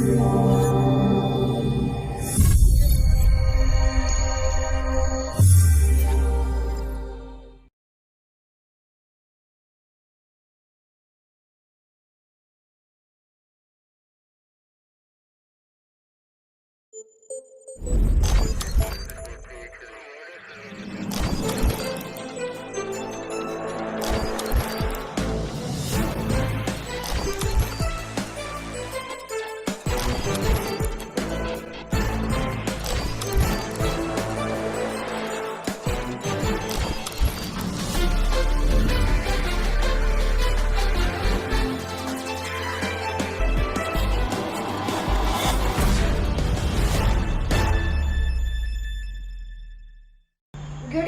Good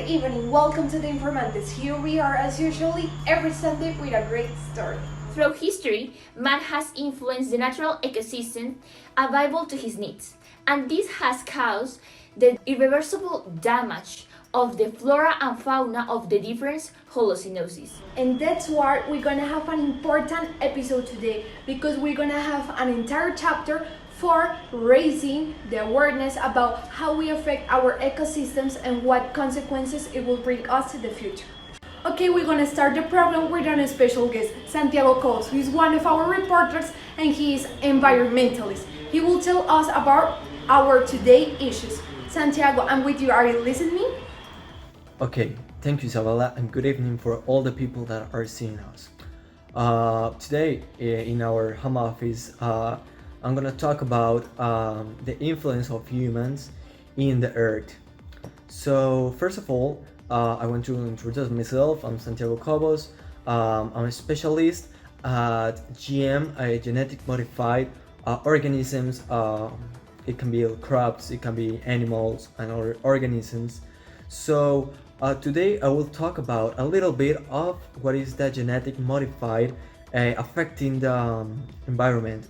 evening, welcome to the Informantes. Here we are as usually every Sunday with a great story. Throughout history, man has influenced the natural ecosystem available to his needs, and this has caused the irreversible damage of the flora and fauna of the different hallucinosis. And that's why we're gonna have an important episode today, because we're gonna have an entire chapter for raising the awareness about how we affect our ecosystems and what consequences it will bring us to the future. Okay, we're gonna start the program with a special guest, Santiago Cobos, who is one of our reporters and he is environmentalist. He will tell us about our today issues. Santiago, I'm with you. Are you listening? Okay, thank you, Isabella, and good evening for all the people that are seeing us. Today, in our home office, I'm gonna talk about the influence of humans in the earth. So, first of all, I want to introduce myself. I'm Santiago Cobos. I'm a specialist at GM, genetic modified organisms. It can be crops, it can be animals, and other organisms. So, today I will talk about a little bit of what is the genetic modified affecting the environment,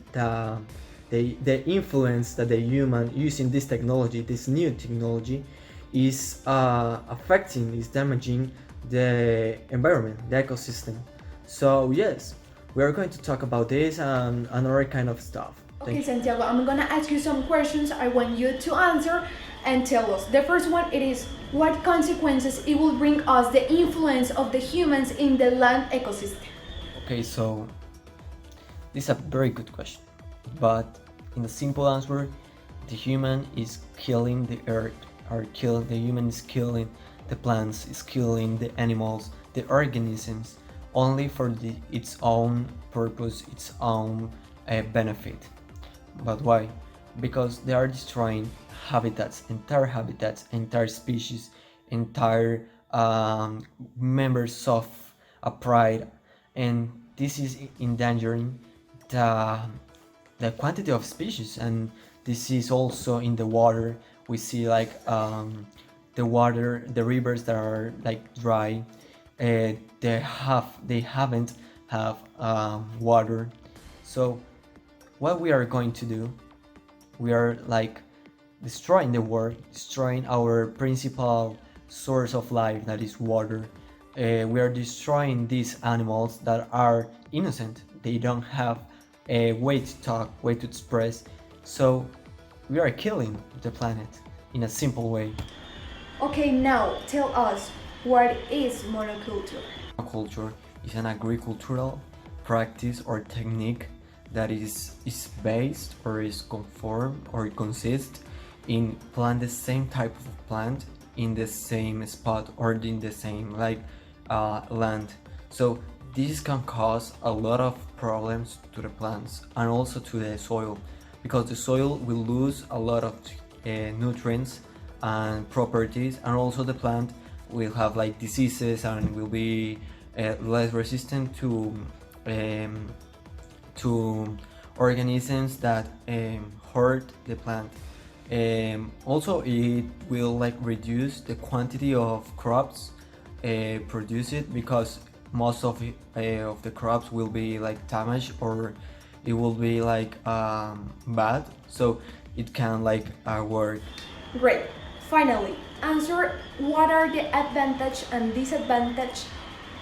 the influence that the human using this technology, this new technology, is affecting, is damaging the environment, the ecosystem. So yes, we are going to talk about this and other kind of stuff. Okay, Santiago, I'm gonna ask you some questions. I want you to answer and tell us. The first one, it is, what consequences it will bring us, the influence of the humans in the land ecosystem? Okay, so this is a very good question, but in the simple answer, the human is killing the earth, the human is killing the plants, is killing the animals, the organisms, only for its own purpose, its own benefit. But why? Because they are destroying habitats, entire species, entire members of a pride, and this is endangering the quantity of species. And this is also in the water. We see like the rivers that are like dry. They haven't have water. So what we are going to do, we are like destroying the world, destroying our principal source of life, that is water. We are destroying these animals that are innocent. They don't have a way to talk, way to express. So we are killing the planet in a simple way. Okay, now tell us, what is monoculture? Monoculture is an agricultural practice or technique that is based or is conformed or consists in plant the same type of plant in the same spot or in the same land. So this can cause a lot of problems to the plants and also to the soil, because the soil will lose a lot of nutrients and properties, and also the plant will have like diseases and will be less resistant to organisms that hurt the plant. Also, it will like reduce the quantity of crops produced, because most of the crops will be like damaged or it will be like bad, so it can like work. Great. Finally, answer, what are the advantage and disadvantage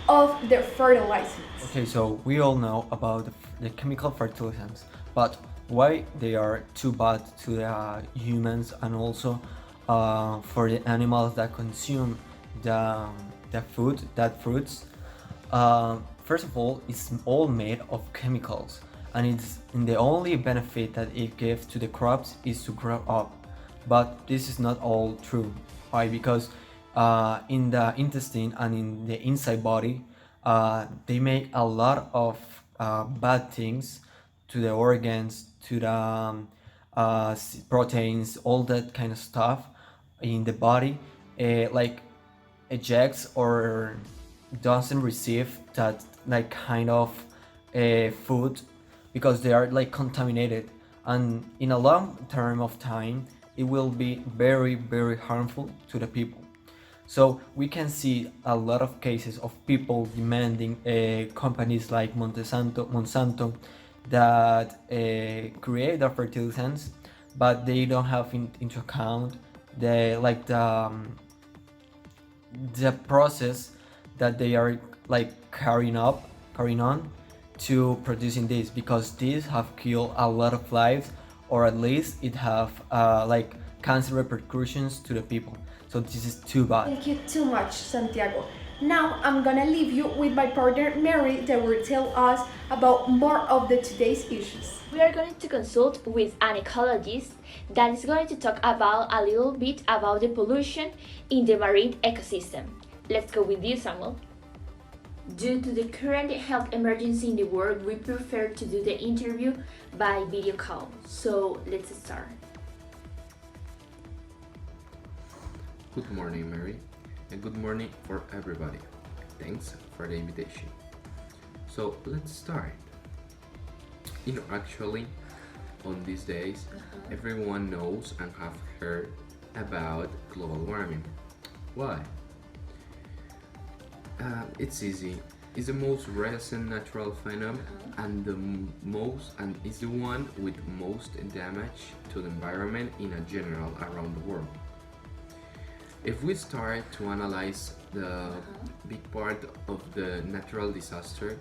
of the fertilizers? Okay, so we all know about the chemical fertilizants, but why they are too bad to the humans and also for the animals that consume the food, that fruits. First of all, it's all made of chemicals, and it's and the only benefit that it gives to the crops is to grow up. But this is not all true. Why? Because in the intestine and in the inside body, they make a lot of bad things to the organs, to the proteins, all that kind of stuff in the body, like ejects or doesn't receive that like kind of food because they are like contaminated, and in a long term of time it will be very very harmful to the people. So we can see a lot of cases of people demanding companies like Monsanto that create the fertilizants, but they don't have into account the process that they are like carrying on to producing this, because these have killed a lot of lives, or at least it have like cancer repercussions to the people. So this is too bad. Thank you too much, Santiago. Now I'm gonna leave you with my partner Mary that will tell us about more of the today's issues. We are going to consult with an ecologist that is going to talk about a little bit about the pollution in the marine ecosystem. Let's go with you, Samuel. Due to the current health emergency in the world, we prefer to do the interview by video call. So let's start. Good morning, Mary, and good morning for everybody. Thanks for the invitation. So let's start. Actually, on these days, everyone knows and have heard about global warming. Why? It's easy. It's the most recent natural phenomenon and is the one with most damage to the environment in a general around the world. If we start to analyze the big part of the natural disaster,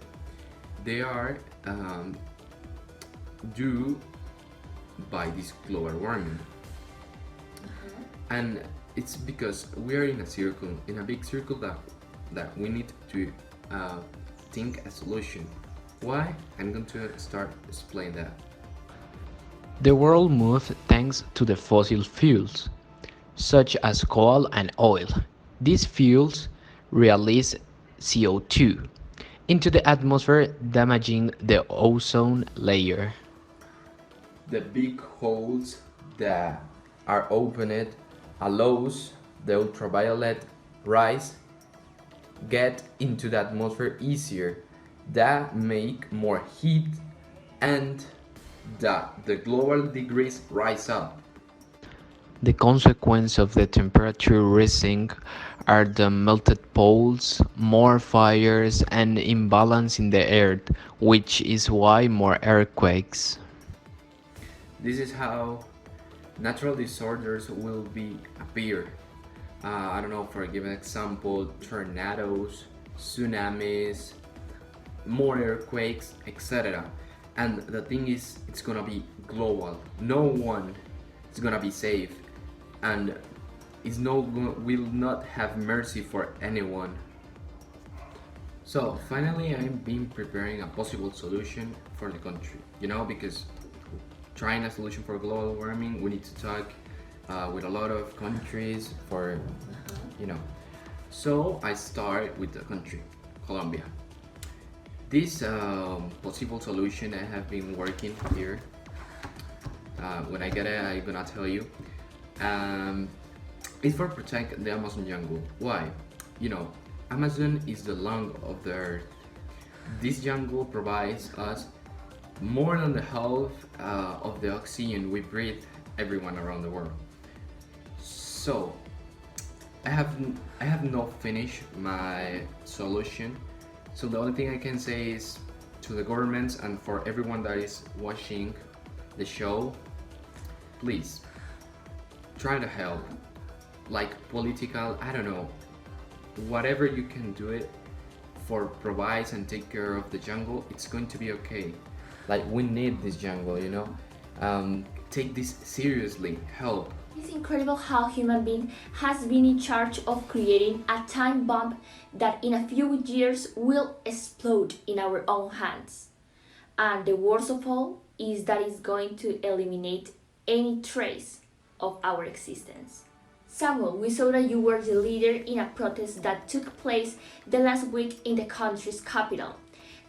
they are due by this global warming. And it's because we are in a big circle that we need to think a solution. Why? I'm going to start explain that. The world moves thanks to the fossil fuels, such as coal and oil. These fuels release CO2 into the atmosphere, damaging the ozone layer. The big holes that are opened allows the ultraviolet rays get into the atmosphere easier, that make more heat, and that the global degrees rise up. The consequence of the temperature rising are the melted poles, more fires, and imbalance in the earth, which is why more earthquakes. This is how natural disorders will appear. I don't know, for give an example, tornadoes, tsunamis, more earthquakes, etc. And the thing is, it's gonna be global. No one is gonna be safe, and will not have mercy for anyone. So finally, I've been preparing a possible solution for the country. Because trying a solution for global warming, we need to talk with a lot of countries So I start with the country, Colombia. This possible solution I have been working here. When I get it, I'm gonna tell you. It's for protect the Amazon jungle. Why? Amazon is the lung of the earth. This jungle provides us more than the half of the oxygen we breathe, everyone around the world. So I have not finished my solution. So the only thing I can say is to the governments and for everyone that is watching the show, please try to help. Like political, I don't know, whatever you can do it for provides and take care of the jungle, it's going to be okay. Like we need this jungle, take this seriously. Help. It's incredible how human being has been in charge of creating a time bomb that in a few years will explode in our own hands. And the worst of all is that it's going to eliminate any trace of our existence. Samuel, we saw that you were the leader in a protest that took place the last week in the country's capital.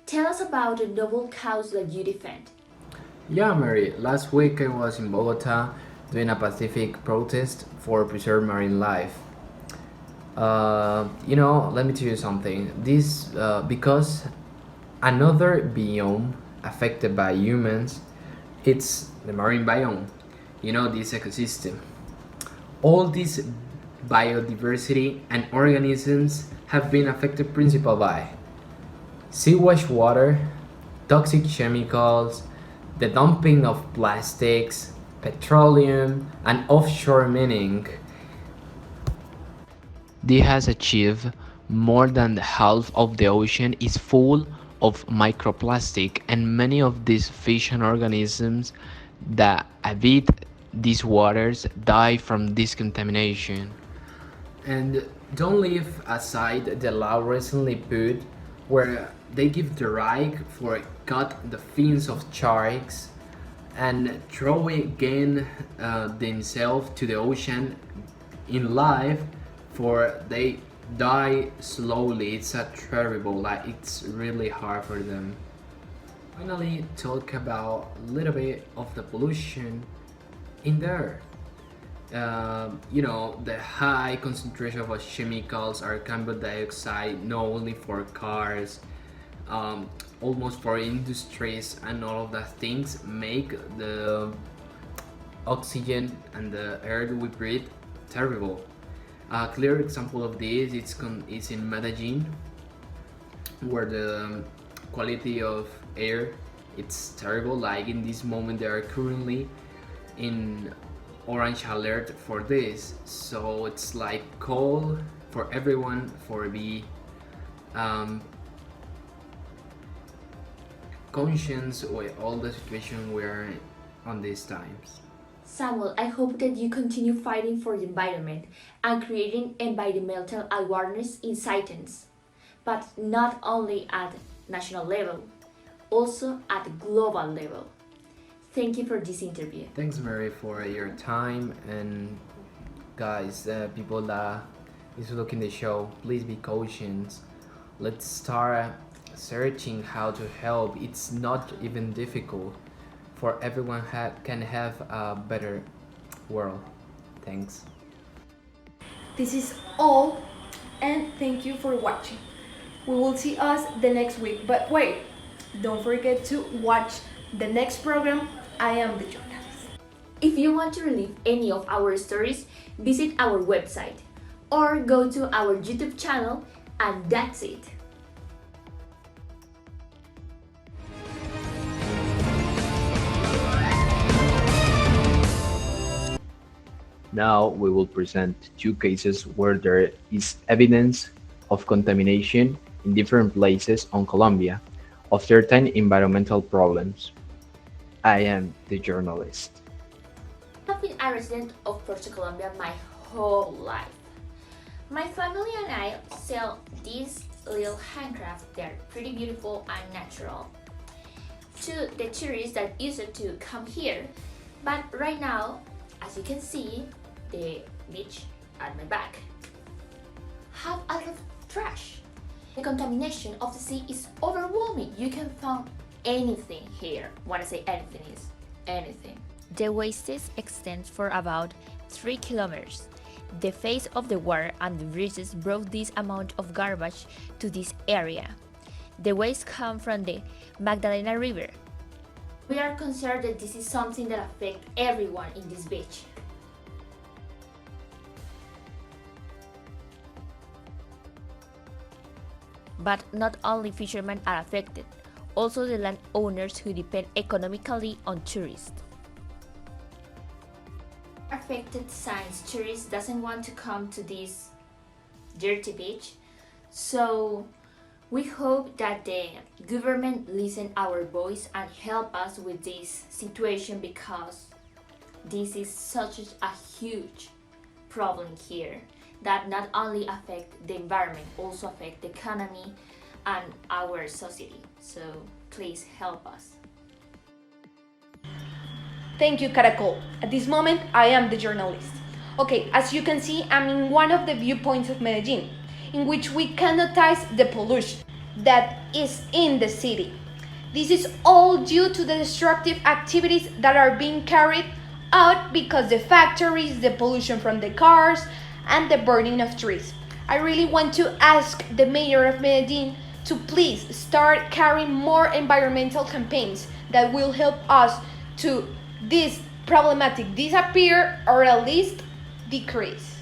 Tell us about the noble cause that you defend. Yeah, Mary. Last week I was in Bogota doing a pacific protest for preserve marine life. Let me tell you something. This because another biome affected by humans, it's the marine biome. This ecosystem. All this biodiversity and organisms have been affected principally by sewage water, toxic chemicals, the dumping of plastics, petroleum, and offshore mining. This has achieved more than half of the ocean is full of microplastic, and many of these fish and organisms that habit these waters die from this contamination. And don't leave aside the law recently put where they give the right for cut the fins of sharks and throw again themselves to the ocean in life for they die slowly. It's a terrible, like it's really hard for them. Finally, talk about a little bit of the pollution in there. The high concentration of chemicals or carbon dioxide, not only for cars, almost for industries and all of that things, make the oxygen and the air we breathe terrible. A clear example of this is in Medellin, where the quality of air it's terrible. Like in this moment, they are currently in orange alert for this, so it's like call for everyone for be conscious with all the situation we are in on these times. Samuel, I hope that you continue fighting for the environment and creating environmental awareness in citizens, but not only at national level, also at global level. Thank you for this interview. Thanks, Mary, for your time, and guys, people that is looking the show, please be cautious. Let's start searching how to help. It's not even difficult. For everyone can have a better world. Thanks. This is all, and thank you for watching. We will see us the next week, but wait, don't forget to watch the next program. I am the journalist. If you want to relive any of our stories, visit our website or go to our YouTube channel, and that's it. Now we will present two cases where there is evidence of contamination in different places on Colombia of certain environmental problems. I am the journalist. I've been a resident of Puerto Colombia my whole life. My family and I sell these little handcrafts. They're pretty beautiful and natural to the tourists that used to come here. But right now, as you can see, the beach at my back have a lot of trash. The contamination of the sea is overwhelming. You can find anything here. When I say anything, is anything. The wastes extend for about 3 kilometers. The face of the water and the breezes brought this amount of garbage to this area. The waste come from the Magdalena River. We are concerned that this is something that affects everyone in this beach. But not only fishermen are affected, also the landowners who depend economically on tourists. Affected since tourists doesn't want to come to this dirty beach, so We hope that the government listen our voice and help us with this situation, because this is such a huge problem here that not only affect the environment, also affect the economy and our society. So please help us. Thank you, Caracol. At this moment, I am the journalist. Okay, as you can see, I'm in one of the viewpoints of Medellin, in which we can notice the pollution that is in the city. This is all due to the destructive activities that are being carried out because the factories, the pollution from the cars, and the burning of trees. I really want to ask the mayor of Medellin to please start carrying more environmental campaigns that will help us to this problematic disappear or at least decrease.